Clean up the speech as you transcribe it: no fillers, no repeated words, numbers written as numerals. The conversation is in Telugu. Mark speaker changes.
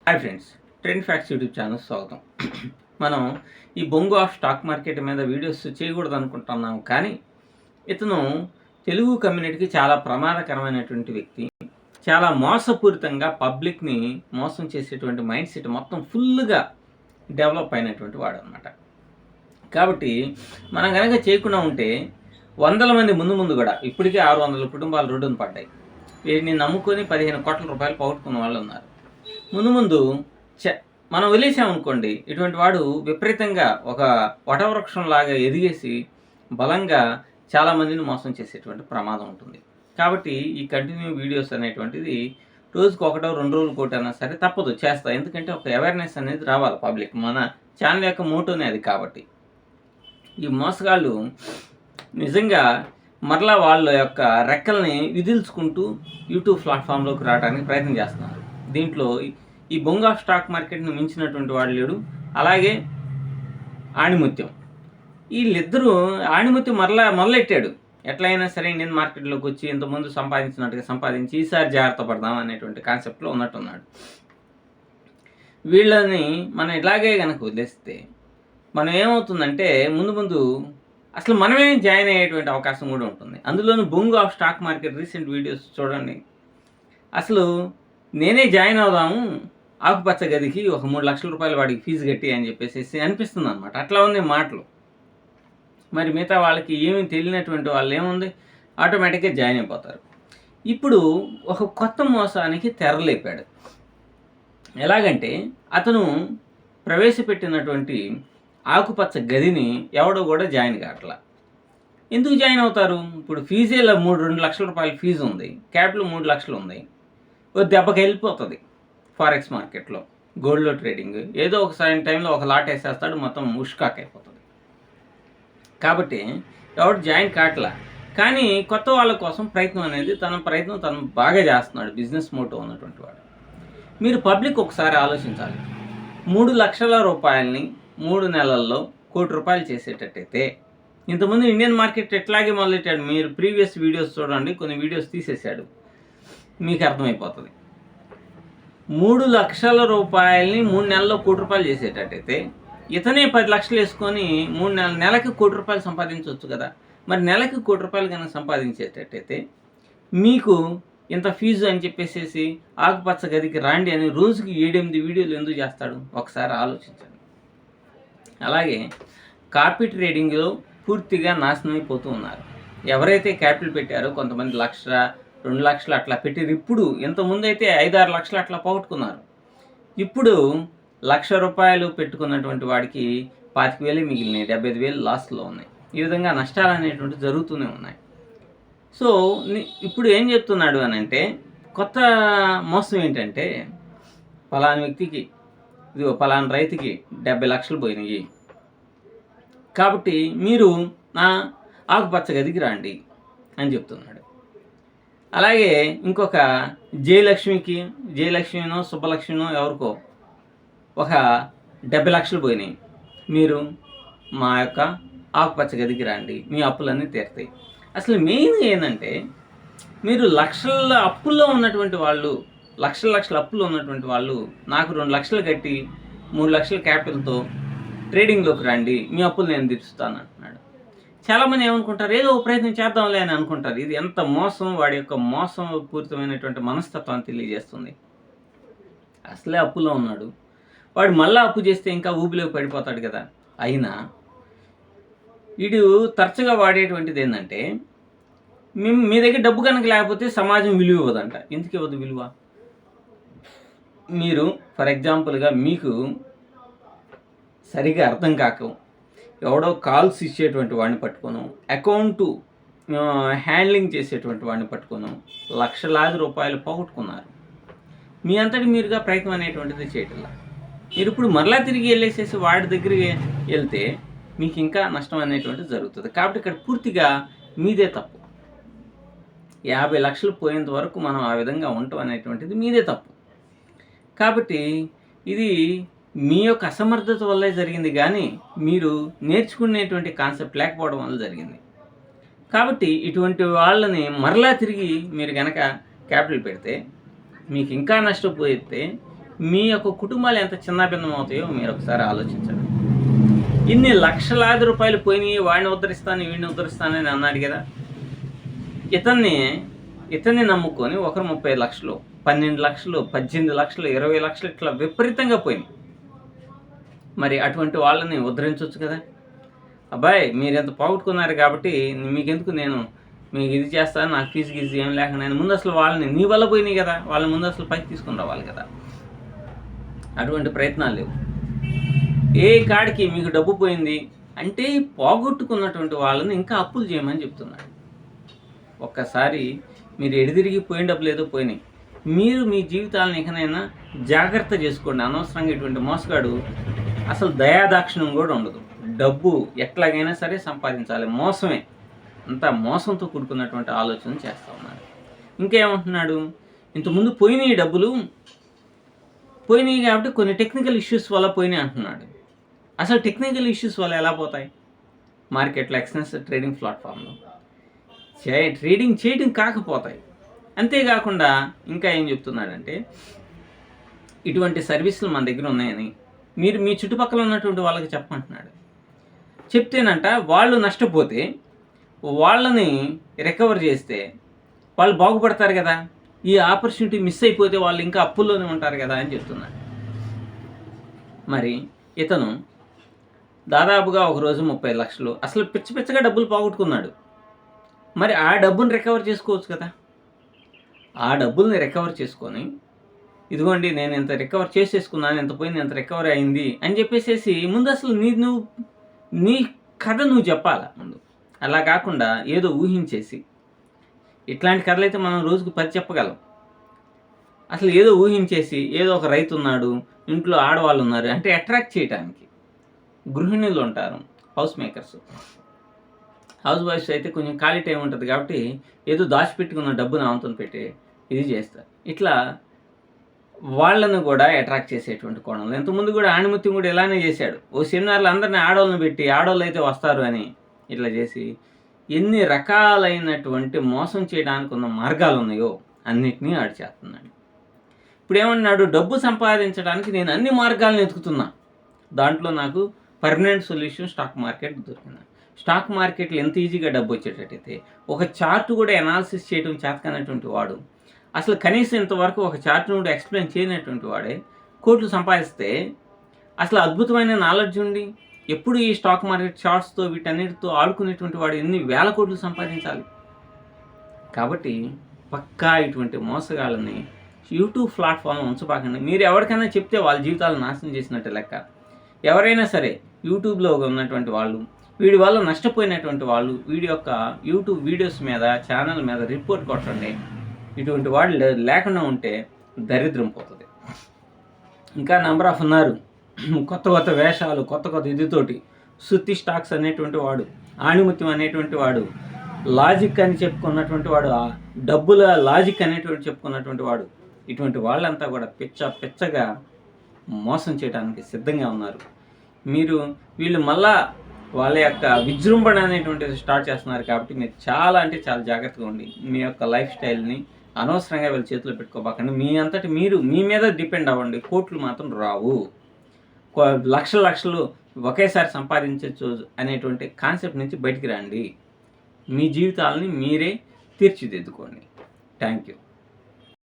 Speaker 1: Hi friends, trend facts YouTube channel స్వాగతం. మనం ఈ బొంగు ఆఫ్ స్టాక్ మార్కెట్ మీద వీడియోస్ చేయకూడదు అనుకుంటున్నాం, కానీ ఇతను తెలుగు కమ్యూనిటీకి చాలా ప్రమాదకరమైనటువంటి వ్యక్తి. చాలా మోసపూరితంగా పబ్లిక్ని మోసం చేసేటువంటి మైండ్ సెట్ మొత్తం ఫుల్గా డెవలప్ అయినటువంటి వాడు అనమాట. కాబట్టి మనం కనుక చేయకుండా ఉంటే వందల మంది ముందు కూడా ఇప్పటికే 600 కుటుంబాలు రోడ్డున పడ్డాయి. వీటిని నమ్ముకొని 15 కోట్ల రూపాయలు పోగొట్టుకున్న వాళ్ళు ఉన్నారు. ముందు మనం వదిలేసామనుకోండి, ఇటువంటి వాడు విపరీతంగా ఒక వటవృక్షంలాగా ఎదిగేసి బలంగా చాలామందిని మోసం చేసేటువంటి ప్రమాదం ఉంటుంది. కాబట్టి ఈ కంటిన్యూ వీడియోస్ అనేటువంటిది రోజుకు 1-2 రోజులు కొట్టైనా సరే తప్పదు, చేస్తా. ఎందుకంటే ఒక అవేర్నెస్ అనేది రావాలి పబ్లిక్. మన ఛానల్ యొక్క మోటోనే అది. కాబట్టి ఈ మోసగాళ్ళు నిజంగా మరలా వాళ్ళ యొక్క రెక్కల్ని విదిల్చుకుంటూ యూట్యూబ్ ప్లాట్ఫామ్లోకి రావడానికి ప్రయత్నం చేస్తున్నారు. దీంట్లో ఈ బొంగు ఆఫ్ స్టాక్ మార్కెట్ని మించినటువంటి వాడు లేడు. అలాగే ఆణిముత్యం, వీళ్ళిద్దరూ ఆణిముత్యం మొదలెట్టాడు. ఎట్లయినా సరే ఇండియన్ మార్కెట్లోకి వచ్చి ఇంతకుముందు సంపాదించినట్టుగా సంపాదించి ఈసారి జాగ్రత్త పడదాం అనేటువంటి కాన్సెప్ట్లో ఉన్నట్టున్నాడు. వీళ్ళని మనం ఇలాగే కనుక వదిలేస్తే మనం ఏమవుతుందంటే ముందు అసలు మనమే జాయిన్ అయ్యేటువంటి అవకాశం కూడా ఉంటుంది. అందులోనూ బొంగు of stock market recent videos చూడండి. అసలు నేనే జాయిన్ అవుదాము ఆకుపచ్చ గదికి, ఒక 3 లక్షల రూపాయలు వాడికి ఫీజు కట్టి అని చెప్పేసి అనిపిస్తుంది అనమాట. అట్లా ఉన్నాయి మాటలు. మరి మిగతా వాళ్ళకి ఏమీ తెలియనటువంటి వాళ్ళు ఏముంది, ఆటోమేటిక్గా జాయిన్ అయిపోతారు. ఇప్పుడు ఒక కొత్త మోసానికి తెరలేపాడు. ఎలాగంటే అతను ప్రవేశపెట్టినటువంటి ఆకుపచ్చ గదిని ఎవడో కూడా జాయిన్ కావట్లా. ఎందుకు జాయిన్ అవుతారు? ఇప్పుడు ఫీజేలా 2 లక్షల రూపాయల ఫీజు ఉంది, క్యాపిటల్ 3 లక్షలు ఉంది. ఓ దెబ్బకి వెళ్ళిపోతుంది ఫారెక్స్ మార్కెట్లో, గోల్డ్లో ట్రేడింగ్. ఏదో ఒక సరైన టైంలో ఒక లాట్ వేసేస్తాడు, మొత్తం ఉష్కాక్ అయిపోతుంది. కాబట్టి ఎవడు జాయిన్ కావట్లా. కానీ కొత్త వాళ్ళ కోసం ప్రయత్నం అనేది తను బాగా చేస్తున్నాడు, బిజినెస్ మోటో ఉన్నటువంటి వాడు. మీరు పబ్లిక్ ఒకసారి ఆలోచించాలి. 3 లక్షల రూపాయలని 3 నెలల్లో ₹1,00,00,000 చేసేటట్టయితే, ఇంతకుముందు ఇండియన్ మార్కెట్ ఎట్లాగే మొదలెట్టాడు. మీరు ప్రీవియస్ వీడియోస్ చూడండి, కొన్ని వీడియోస్ తీసేశాడు, మీకు అర్థమైపోతుంది. 3 లక్షల రూపాయలని 3 నెలల్లో ₹1,00,00,000 చేసేటట్టయితే ఇతనే 10 లక్షలు వేసుకొని 3 నెలకి ₹1,00,00,000 సంపాదించవచ్చు కదా. మరి నెలకి ₹1,00,00,000 కనుక సంపాదించేటట్టయితే మీకు ఇంత ఫీజు అని చెప్పేసి ఆకుపచ్చ గదికి రాండి అని రోజుకి 7-8 వీడియోలు ఎందుకు చేస్తాడు? ఒకసారి ఆలోచించండి. అలాగే కాపీ ట్రేడింగ్లో పూర్తిగా నాశనం అయిపోతూ ఉన్నారు. ఎవరైతే క్యాపిటల్ పెట్టారో కొంతమంది 1,00,000, 2 లక్షలు అట్లా పెట్టారు. ఇప్పుడు ఇంతకుముందు అయితే 5-6 లక్షలు అట్లా పోగొట్టుకున్నారు. ఇప్పుడు ₹1,00,000 పెట్టుకున్నటువంటి వాడికి 25,000 మిగిలినాయి, 75,000 లాస్లో ఉన్నాయి. ఈ విధంగా నష్టాలు అనేటువంటివి జరుగుతూనే ఉన్నాయి. సో ఇప్పుడు ఏం చెప్తున్నాడు అని అంటే, కొత్త మోసం ఏంటంటే, పలానా వ్యక్తికి, ఇదిగో పలానా రైతుకి 70 లక్షలు పోయినాయి, కాబట్టి మీరు నా ఆకుపచ్చ గదికి రండి అని చెప్తున్నాడు. అలాగే ఇంకొక జయలక్ష్మినో సుబ్బలక్ష్మినో ఎవరికో ఒక 70 లక్షలు పోయినాయి, మీరు మా యొక్క ఆకుపచ్చ గదికి రండి, మీ అప్పులన్నీ తీరుతాయి. అసలు మెయిన్ ఏంటంటే, మీరు లక్షల అప్పుల్లో ఉన్నటువంటి వాళ్ళు, లక్షల అప్పుల్లో ఉన్నటువంటి వాళ్ళు నాకు 2 లక్షలు కట్టి 3 లక్షల క్యాపిటల్తో ట్రేడింగ్లోకి రండి, మీ అప్పులు నేను తీరుస్తాను అంటున్నాడు. చాలామంది ఏమనుకుంటారు, ఏదో ప్రయత్నం చేద్దాంలే అని అనుకుంటారు. ఇది ఎంత మోసం, వాడి యొక్క మోసపూరితమైనటువంటి మనస్తత్వాన్ని తెలియజేస్తుంది. అసలే అప్పులో ఉన్నాడు, వాడు మళ్ళీ అప్పు చేస్తే ఇంకా ఊబిలోకి పడిపోతాడు కదా. అయినా వీడు తరచుగా వాడేటువంటిది ఏంటంటే, మీ దగ్గర డబ్బు కనుక లేకపోతే సమాజం విలువ ఇవ్వదంట. ఎందుకు ఇవ్వదు విలువ? మీరు ఫర్ ఎగ్జాంపుల్గా మీకు సరిగా అర్థం కాక ఎవడో కాల్స్ ఇచ్చేటువంటి వాడిని పట్టుకోను, అకౌంటు హ్యాండ్లింగ్ చేసేటువంటి వాడిని పట్టుకోను, లక్షలాది రూపాయలు పోగొట్టుకున్నారు. మీ అంతటి మీరుగా ప్రయత్నం అనేటువంటిది చేయటంలా. మీరు ఇప్పుడు మరలా తిరిగి వెళ్ళేసేసి వాడి దగ్గరికి వెళ్తే మీకు ఇంకా నష్టం అనేటువంటిది జరుగుతుంది. కాబట్టి ఇక్కడ పూర్తిగా మీదే తప్పు. 50 లక్షలు పోయేంత వరకు మనం ఆ విధంగా ఉండటం అనేటువంటిది మీదే తప్పు. కాబట్టి ఇది మీ యొక్క అసమర్థత వల్లే జరిగింది, కానీ మీరు నేర్చుకునేటువంటి కాన్సెప్ట్ లేకపోవడం వల్ల జరిగింది. కాబట్టి ఇటువంటి వాళ్ళని మరలా తిరిగి మీరు కనుక క్యాపిటల్ పెడితే మీకు ఇంకా నష్టపోయితే మీ యొక్క కుటుంబాలు ఎంత చిన్నాభిన్నం అవుతాయో మీరు ఒకసారి ఆలోచించండి. ఇన్ని లక్షలాది రూపాయలు పోయినాయి, వాడిని ఉద్ధరిస్తాను వీడిని ఉద్ధరిస్తానని అన్నాడు కదా. ఇతన్ని నమ్ముకొని ఒకరు 30 లక్షలు, 12 లక్షలు, 18 లక్షలు, 20 లక్షలు ఇట్లా విపరీతంగా పోయినాయి. మరి అటువంటి వాళ్ళని ఉద్ధరించవచ్చు కదా. అబ్బాయి మీరు ఎంత పోగొట్టుకున్నారు కాబట్టి మీకెందుకు, నేను మీకు ఇది చేస్తాను, నాకు ఫీజు గీజు ఏం లేకుండా నేను ముందు అసలు వాళ్ళని, నీ వల్ల పోయినాయి కదా, వాళ్ళని ముందు అసలు పైకి తీసుకుని రావాలి కదా. అటువంటి ప్రయత్నాలు లేవు. ఏ కాడికి మీకు డబ్బు పోయింది అంటే పోగొట్టుకున్నటువంటి వాళ్ళని ఇంకా అప్పులు చేయమని చెప్తున్నాడు. ఒక్కసారి మీరు ఎడిదిరిగి పోయిన డబ్బులు ఏదో పోయినాయి. మీరు మీ జీవితాలను ఇకనైనా జాగ్రత్త చేసుకోండి. అనవసరంగా ఇటువంటి మోసగాడు అసలు దయాదాక్షిణ్యం కూడా ఉండదు. డబ్బు ఎట్లాగైనా సరే సంపాదించాలి, మోసమే, అంతా మోసంతో కూడుకున్నటువంటి ఆలోచన చేస్తూ ఉన్నాడు. ఇంకేమంటున్నాడు, ఇంతకుముందు పోయినాయి డబ్బులు, పోయినాయి కాబట్టి కొన్ని టెక్నికల్ ఇష్యూస్ వల్ల పోయినాయి అంటున్నాడు. అసలు టెక్నికల్ ఇష్యూస్ వల్ల ఎలా పోతాయి? మార్కెట్లో ఎక్స్చేంజ్ ట్రేడింగ్ ప్లాట్ఫామ్లో ట్రేడింగ్ చేయడం కాకపోతాయి. అంతేకాకుండా ఇంకా ఏం చెప్తున్నాడంటే, ఇటువంటి సర్వీసులు మన దగ్గర ఉన్నాయని మీరు మీ చుట్టుపక్కల ఉన్నటువంటి వాళ్ళకి చెప్పమంటున్నాడు. చెప్తేనంట వాళ్ళు నష్టపోతే వాళ్ళని రికవర్ చేస్తే వాళ్ళు బాగుపడతారు కదా. ఈ ఆపర్చునిటీ మిస్ అయిపోతే వాళ్ళు ఇంకా అప్పుల్లోనే ఉంటారు కదా అని చెప్తున్నాడు. మరి ఇతను దాదాపుగా ఒకరోజు 30 లక్షలు అసలు పిచ్చగా డబ్బులు పోగొట్టుకున్నాడు. మరి ఆ డబ్బుని రికవర్ చేసుకోవచ్చు కదా. ఆ డబ్బుల్ని రికవర్ చేసుకొని, ఇదిగోండి నేను ఇంత రికవర్ చేసేసుకున్నాను, ఎంత పోయింది, ఎంత రికవర్ అయింది అని చెప్పేసి ముందు అసలు నీ కథ నువ్వు చెప్పాలా ముందు. అలా కాకుండా ఏదో ఊహించేసి, ఇట్లాంటి కథలు అయితే మనం రోజుకు 10 చెప్పగలం. అసలు ఏదో ఊహించేసి, ఏదో ఒక రైతు ఉన్నాడు, ఇంట్లో ఆడవాళ్ళు ఉన్నారు అంటే అట్రాక్ట్ చేయడానికి గృహిణులు ఉంటారు, హౌస్ మేకర్స్. హౌస్ వైఫ్స్ అయితే కొంచెం ఖాళీ టైం ఉంటుంది కాబట్టి ఏదో దాచిపెట్టుకున్న డబ్బును ఆమెతో పెట్టి ఇది చేస్తారు. ఇట్లా వాళ్ళను కూడా అట్రాక్ట్ చేసేటువంటి కోణంలో ఇంతకుముందు కూడా ఆణిముత్యం కూడా ఇలానే చేశాడు. ఓ సెమినార్లో అందరినీ ఆడవాళ్ళని పెట్టి ఆడవాళ్ళు అయితే వస్తారు అని ఇట్లా చేసి ఎన్ని రకాలైనటువంటి మోసం చేయడానికి ఉన్న మార్గాలు ఉన్నాయో అన్నిటినీ ఆడు చేస్తున్నాడు. ఇప్పుడు ఏమన్నాడు, డబ్బు సంపాదించడానికి నేను అన్ని మార్గాలను ఎతుకుతున్నా, దాంట్లో నాకు పర్మనెంట్ సొల్యూషన్ స్టాక్ మార్కెట్ దొరికింది. స్టాక్ మార్కెట్లో ఎంత ఈజీగా డబ్బు వచ్చేటట్టయితే ఒక చార్ట్ కూడా అనాలిసిస్ చేయడం చేతకనటువంటి వాడు, అసలు కనీసం ఇంతవరకు ఒక చార్ట్ను కూడా ఎక్స్ప్లెయిన్ చేయనటువంటి వాడే కోట్లు సంపాదిస్తే, అసలు అద్భుతమైన నాలెడ్జ్ ఉండి ఎప్పుడు ఈ స్టాక్ మార్కెట్ చార్ట్స్తో వీటన్నిటితో ఆడుకునేటువంటి వాడు ఎన్ని వేల కోట్లు సంపాదించాలి. కాబట్టి పక్కా ఇటువంటి మోసగాళ్ళని యూట్యూబ్ ప్లాట్ఫామ్ ఉంచబాకండి. మీరు ఎవరికైనా చెప్తే వాళ్ళ జీవితాలు నాశనం చేసినట్టు లెక్క. ఎవరైనా సరే యూట్యూబ్లో ఉన్నటువంటి వాళ్ళు, వీడి వల్ల నష్టపోయినటువంటి వాళ్ళు వీడి యొక్క యూట్యూబ్ వీడియోస్ మీద, ఛానల్ మీద రిపోర్ట్ కొట్టండి. ఇటువంటి వాళ్ళు లేకుండా ఉంటే దరిద్రం పోతుంది. ఇంకా నెంబర్ ఆఫ్ ఉన్నారు, కొత్త వేషాలు, కొత్త ఇదితోటి సుత్తి స్టాక్స్ అనేటువంటి వాడు, ఆణిముత్యం అనేటువంటి వాడు, లాజిక్ అని చెప్పుకున్నటువంటి వాడు, ఆ డబ్బుల లాజిక్ అనేటువంటి చెప్పుకున్నటువంటి వాడు, ఇటువంటి వాళ్ళంతా కూడా పిచ్చగా మోసం చేయడానికి సిద్ధంగా ఉన్నారు. వీళ్ళు మళ్ళా వాళ్ళ యొక్క విజృంభణ అనేటువంటిది స్టార్ట్ చేస్తున్నారు. కాబట్టి మీరు చాలా అంటే చాలా జాగ్రత్తగా ఉండి మీ యొక్క లైఫ్ స్టైల్ని అనవసరంగా వీళ్ళ చేతిలో పెట్టుకోబాకండి. మీ అంతటి మీరు మీ మీద డిపెండ్ అవ్వండి. కోట్లు మాత్రం రావు. లక్షలు ఒకేసారి సంపాదించవచ్చు అనేటువంటి కాన్సెప్ట్ నుంచి బయటికి రండి. మీ జీవితాలని మీరే తీర్చిదిద్దుకోండి. Thank you.